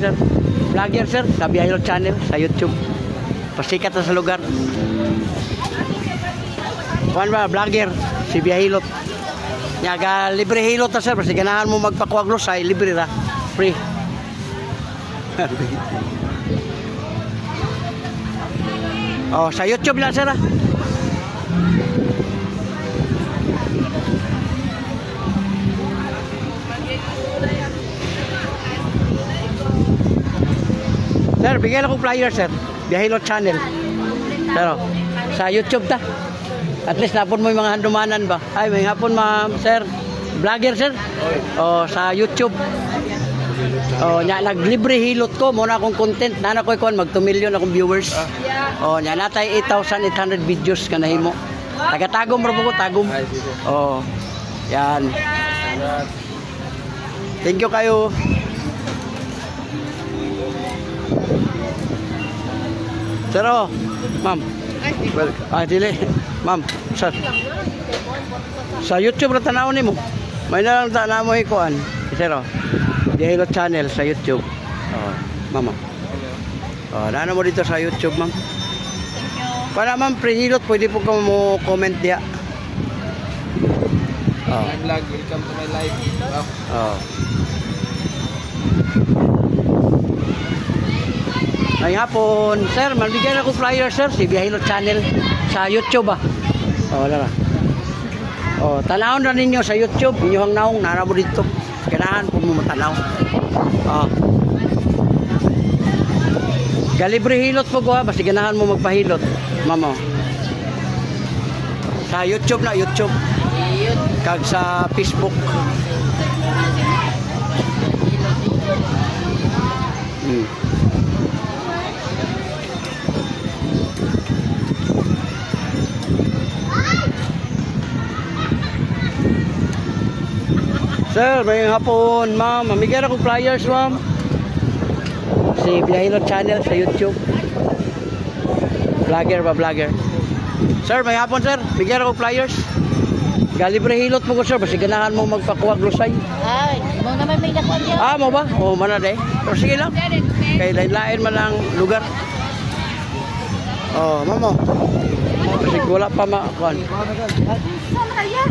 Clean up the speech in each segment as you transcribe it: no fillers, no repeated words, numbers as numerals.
sir. Vlogger sir, sa Biyahilot channel sa YouTube. Pasikat na sa lugar. Kuan ba, vlogger si Biyahilot. Yaga libre hilot na sir, kasi ganahan mo magpakuwag lusay, libre ra. Free. Oh, sa YouTube lang sir. Sir, bigyan akong flyer sir. Biyahilot channel. Pero sa YouTube ta. At least napon mo yung mga handumanan ba? Ay, may hapon ma'am, sir. Vlogger sir. Oh, sa YouTube. Oh, nya naglibre hilot ko mo na akong content. Nana ko ikuan mag 2 million akong viewers. Oh, nya natay 8,800 videos ka nahimo. Taga-tagom ra ko tagom. Oh. Yan. Thank you kayo. Sir, oh, ma'am. Well, dili. Ma'am, sir. Sa YouTube ra tanaw nimo. May na lang tanaw mo ikuan. Sir, oh. Biyahilot channel sa YouTube. Oh, mama. Oh, nana mo dito sa YouTube, ma'am. Para ma'am, pre-hilot, pwede po ka mo comment diya. Oh. Vlog, welcome to my live. Oh. Ay hapon, sir, magbigyan ako flyer sir, si Biyahilot channel sa YouTube ah. Oh, wala na. Oh, tanawon na ninyo sa YouTube, inyong naong naramo dito. Kailangan po mo matanaw. Oh. Galibre hilot po ko ha, basta ganahan mo magpahilot, mama. Sa YouTube na, YouTube. Kag sa Facebook. Sir, may hapon, ma'am. Mamigyan akong flyers, ma'am. Si Biyahilot channel sa YouTube. Vlogger ba, vlogger? Sir, may hapon, sir. Bigyan akong flyers. Galibre hilot mo ko, sir. Basta ganahan mo magpakuwag lusay. Ay, mo naman may nakuan niya. Ah, mo ba? O, mana de. Pero sige lang. Kay lain-lain man ang lugar. Oh, mamo. Kasi wala pa makuan. Saan kaya?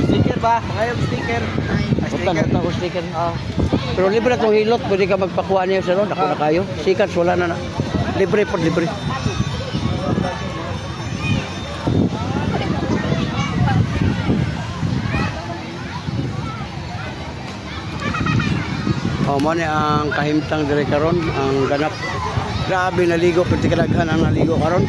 Sticker ba? Ngayon sticker. Punta na ako sticker. Pero libre itong hilot. Pwede ka magpakuha niya sa ron. Ako na kayo. Sikat, wala na na. Libre po, libre. Oh, mo ni ang kahimtang dire karon, ang ganap. Grabe naligo, pwede kalaghan ang naligo karon.